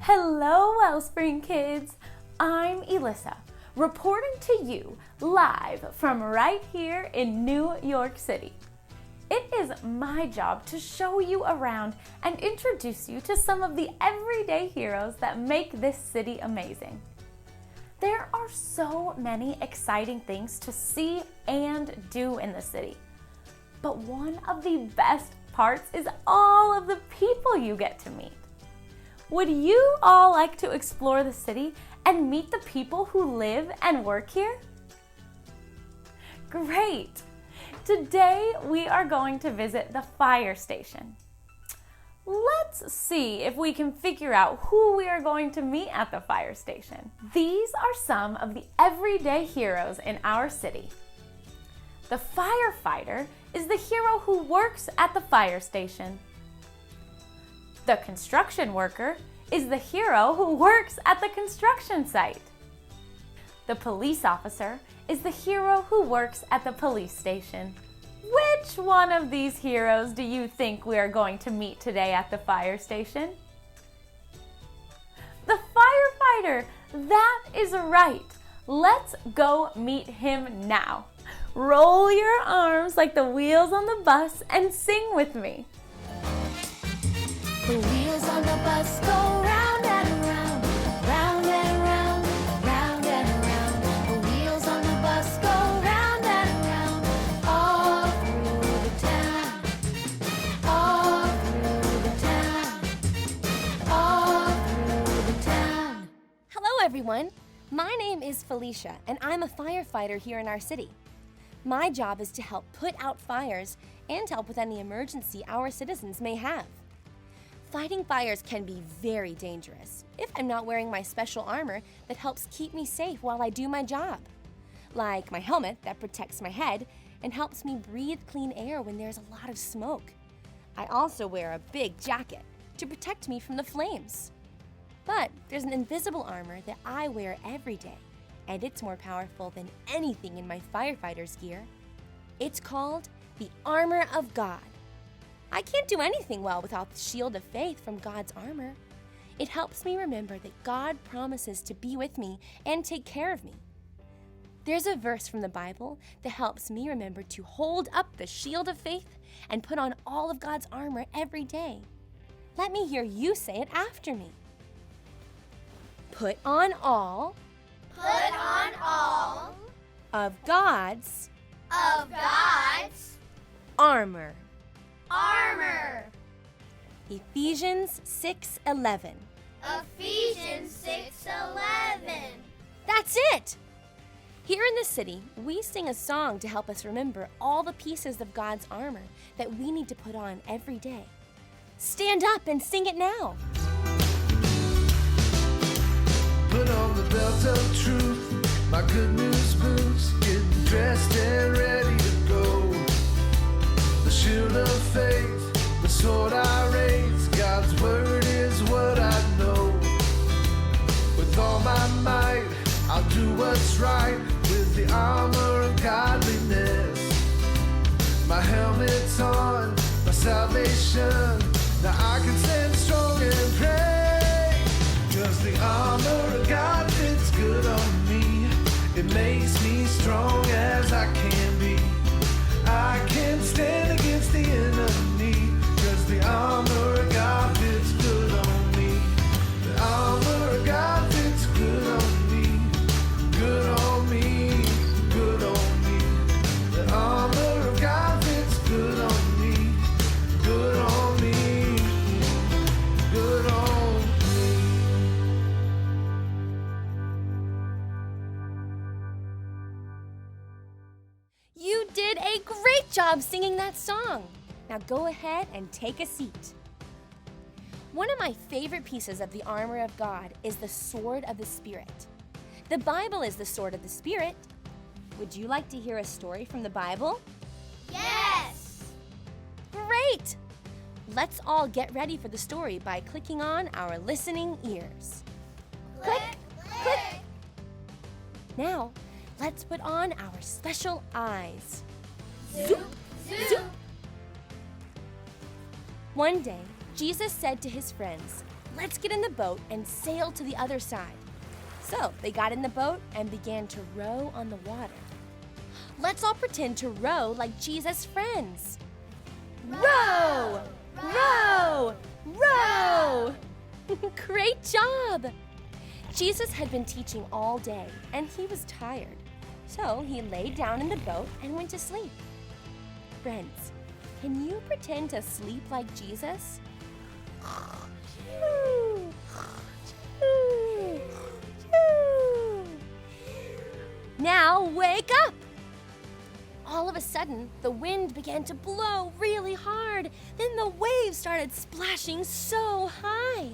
Hello, Wellspring kids. I'm Elissa, reporting to you live from right here in New York City. It is my job to show you around and introduce you to some of the everyday heroes that make this city amazing. There are so many exciting things to see and do in the city. But one of the best parts is all of the people you get to meet. Would you all like to explore the city and meet the people who live and work here? Great! Today we are going to visit the fire station. Let's see if we can figure out who we are going to meet at the fire station. These are some of the everyday heroes in our city. The firefighter is the hero who works at the fire station. The construction worker is the hero who works at the construction site. The police officer is the hero who works at the police station. Which one of these heroes do you think we are going to meet today at the fire station? The firefighter! That is right! Let's go meet him now. Roll your arms like the wheels on the bus and sing with me. The wheels on the bus go round and around, round and around, round and around. The wheels on the bus go round and around, all through the town, all through the town, all through the town. Hello everyone, my name is Felicia and I'm a firefighter here in our city. My job is to help put out fires and help with any emergency our citizens may have. Fighting fires can be very dangerous if I'm not wearing my special armor that helps keep me safe while I do my job. Like my helmet that protects my head and helps me breathe clean air when there's a lot of smoke. I also wear a big jacket to protect me from the flames. But there's an invisible armor that I wear every day, and it's more powerful than anything in my firefighter's gear. It's called the armor of God. I can't do anything well without the shield of faith from God's armor. It helps me remember that God promises to be with me and take care of me. There's a verse from the Bible that helps me remember to hold up the shield of faith and put on all of God's armor every day. Let me hear you say it after me. Put on all of God's armor. Ephesians 6:11. Ephesians 6:11. That's it! Here in the city, we sing a song to help us remember all the pieces of God's armor that we need to put on every day. Stand up and sing it now. Put on the belt of truth, my good news boots, getting dressed and ready to go. The shield of faith, the sword I raise, God's word is what I know. With all my might, I'll do what's right with the armor of godliness. My helmet's on, my salvation, now I can stand strong and pray. 'Cause the armor of God fits good on me. It makes me strong as I can be. I can stand against the enemy. 'Cause the armor of God fits good on me. The armor of God fits good on me. Good on me, good on me. The armor of God fits good on me. Good on me, good on me. You did a great job singing that song. Now go ahead and take a seat. One of my favorite pieces of the armor of God is the sword of the Spirit. The Bible is the sword of the Spirit. Would you like to hear a story from the Bible? Yes! Great! Let's all get ready for the story by clicking on our listening ears. Click, click. Now, let's put on our special eyes. Zoop, zoop. One day, Jesus said to his friends, let's get in the boat and sail to the other side. So they got in the boat and began to row on the water. Let's all pretend to row like Jesus' friends. Row! Row! Row! Great job! Jesus had been teaching all day and he was tired. So he laid down in the boat and went to sleep. Friends, can you pretend to sleep like Jesus? Now wake up! All of a sudden, the wind began to blow really hard. Then the waves started splashing so high.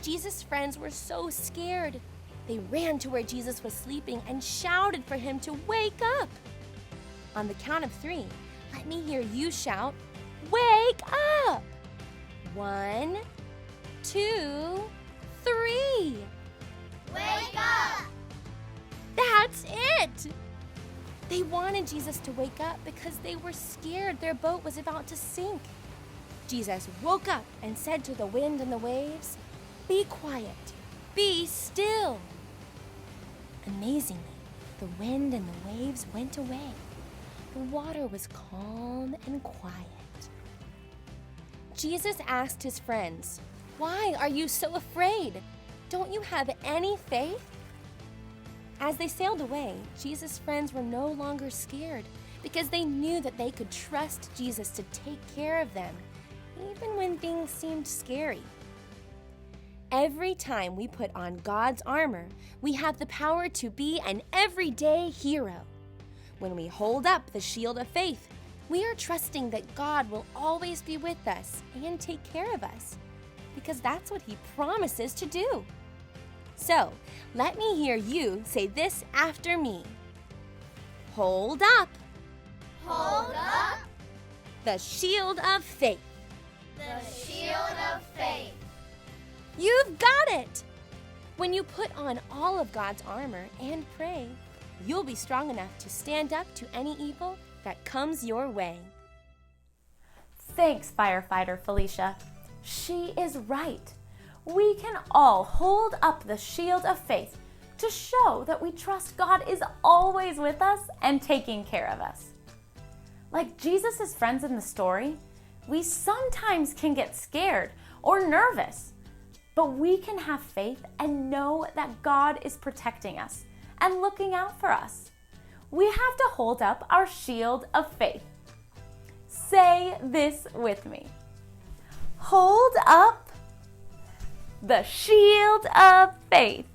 Jesus' friends were so scared. They ran to where Jesus was sleeping and shouted for him to wake up. On the count of 3, let me hear you shout, "Wake up!" 1, 2, 3. Wake up! That's it! They wanted Jesus to wake up because they were scared their boat was about to sink. Jesus woke up and said to the wind and the waves, "Be quiet, be still." Amazingly, the wind and the waves went away. The water was calm and quiet. Jesus asked his friends, "Why are you so afraid? Don't you have any faith?" As they sailed away, Jesus' friends were no longer scared because they knew that they could trust Jesus to take care of them, even when things seemed scary. Every time we put on God's armor, we have the power to be an everyday hero. When we hold up the shield of faith, we are trusting that God will always be with us and take care of us, because that's what he promises to do. So, let me hear you say this after me. Hold up Hold up the shield of faith. the shield of faith. You've got it! When you put on all of God's armor and pray, you'll be strong enough to stand up to any evil that comes your way. Thanks, firefighter Felicia. She is right. We can all hold up the shield of faith to show that we trust God is always with us and taking care of us. Like Jesus' friends in the story, we sometimes can get scared or nervous, but we can have faith and know that God is protecting us and looking out for us. We have to hold up our shield of faith. Say this with me. Hold up the shield of faith.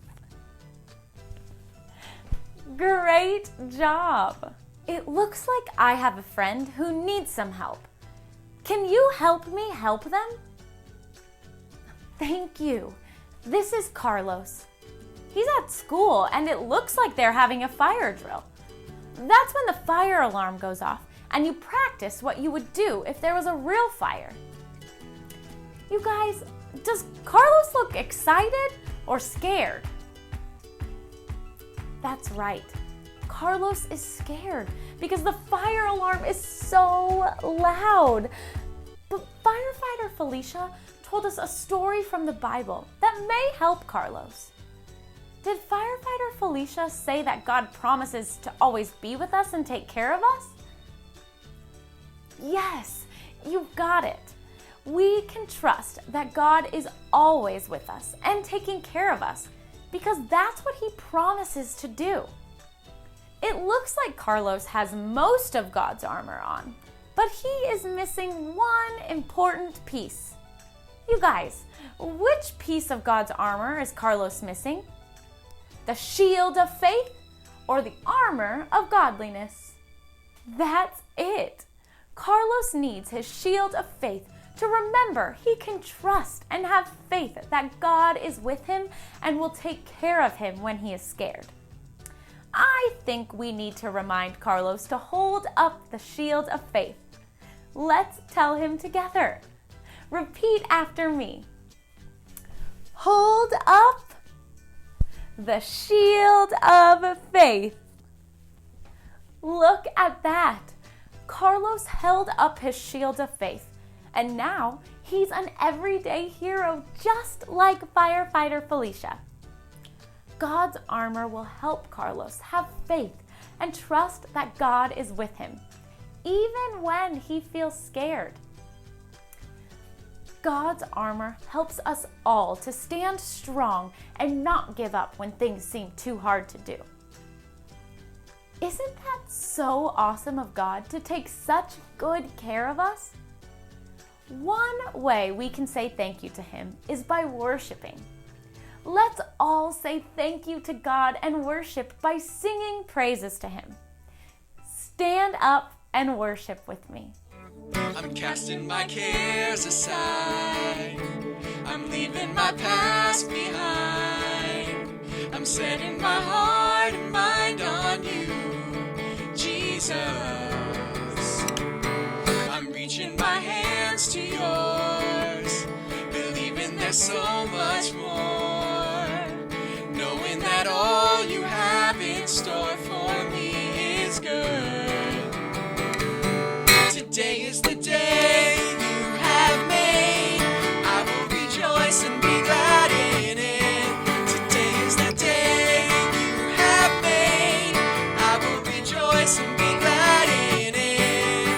Great job. It looks like I have a friend who needs some help. Can you help me help them? Thank you. This is Carlos. He's at school and it looks like they're having a fire drill. That's when the fire alarm goes off and you practice what you would do if there was a real fire. You guys, does Carlos look excited or scared? That's right. Carlos is scared because the fire alarm is so loud. But firefighter Felicia told us a story from the Bible that may help Carlos. Did firefighter Felicia say that God promises to always be with us and take care of us? Yes, you've got it. We can trust that God is always with us and taking care of us because that's what he promises to do. It looks like Carlos has most of God's armor on, but he is missing one important piece. You guys, which piece of God's armor is Carlos missing? The shield of faith or the armor of godliness? That's it. Carlos needs his shield of faith to remember he can trust and have faith that God is with him and will take care of him when he is scared. I think we need to remind Carlos to hold up the shield of faith. Let's tell him together. Repeat after me. Hold up the shield of faith. Look at that. Carlos held up his shield of faith, And now he's an everyday hero just like firefighter Felicia. God's armor will help Carlos have faith and trust that God is with him, even when he feels scared. God's armor helps us all to stand strong and not give up when things seem too hard to do. Isn't that so awesome of God to take such good care of us? One way we can say thank you to him is by worshiping. Let's all say thank you to God and worship by singing praises to him. Stand up and worship with me. I'm casting my cares aside. I'm leaving my past behind. I'm setting my heart and mind on you, Jesus. I'm reaching my hands to yours, believing there's so much more, knowing that all you have in store for me is good. Today is the day you have made. I will rejoice and be glad in it. Today is the day you have made. I will rejoice and be glad in it.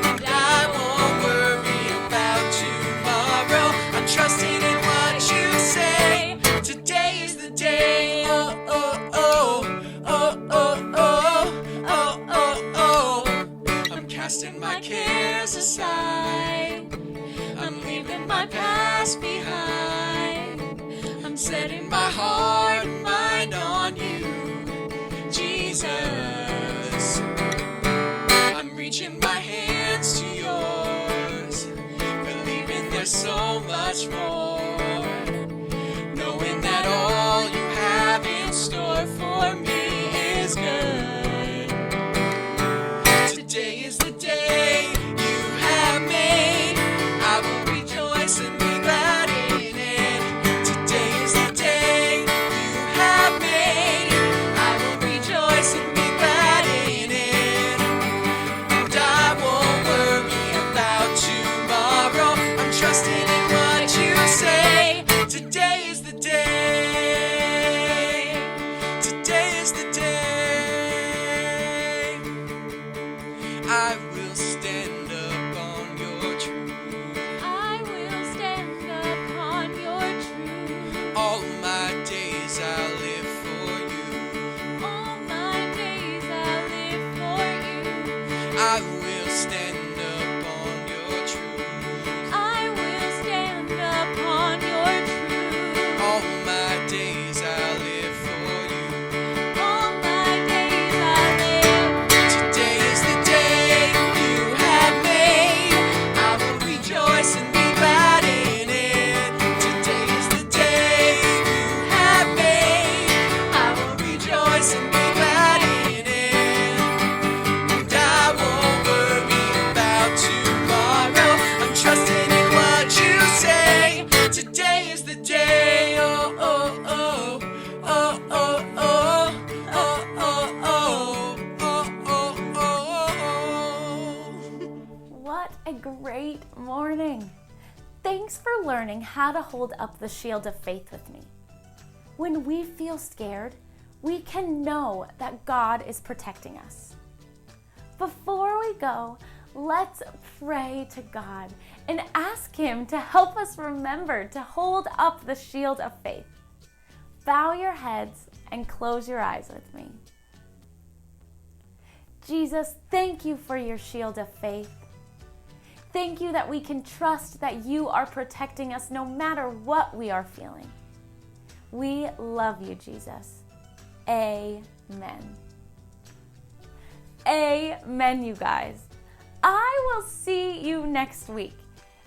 And I won't worry about tomorrow. I'm trusting in what you say. Today is the day. Oh, oh, oh, oh, oh, oh, oh, oh, oh. Casting my cares aside. I'm leaving my past behind. I'm setting my heart and mind on you, Jesus. I'm reaching my hands to yours, believing there's so much more, knowing that all you have in store for me is good. Today is the day you have made. I will rejoice and be glad in it. Today is the day you have made. I will rejoice and be glad in it. And I won't worry about tomorrow. I'm trusting in what you say. Today is the day. Today is the day. I will stand upon your truth. I will stand upon your truth. All my days I'll live for you. All my days I'll live for you. I will stand upon your truth. I will stand upon your truth. All my days I'll live for you. All my days I'll live. Today is the day you have made. I will rejoice and be glad in it. Today is the day you have made. I will rejoice and be glad in it. And I won't worry about tomorrow. I'm trusting in what you say. Today is the day. Oh, oh, oh, oh, oh, oh, oh, oh, oh, oh, oh. What a great morning! Thanks for learning how to hold up the shield of faith with me. When we feel scared, we can know that God is protecting us. Before we go, let's pray to God and ask Him to help us remember to hold up the shield of faith. Bow your heads and close your eyes with me. Jesus, thank you for your shield of faith. Thank you that we can trust that you are protecting us no matter what we are feeling. We love you, Jesus. Amen. Amen, you guys. I will see you next week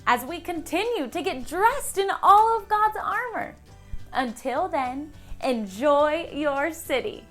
as we continue to get dressed in all of God's armor. Until then, enjoy your city.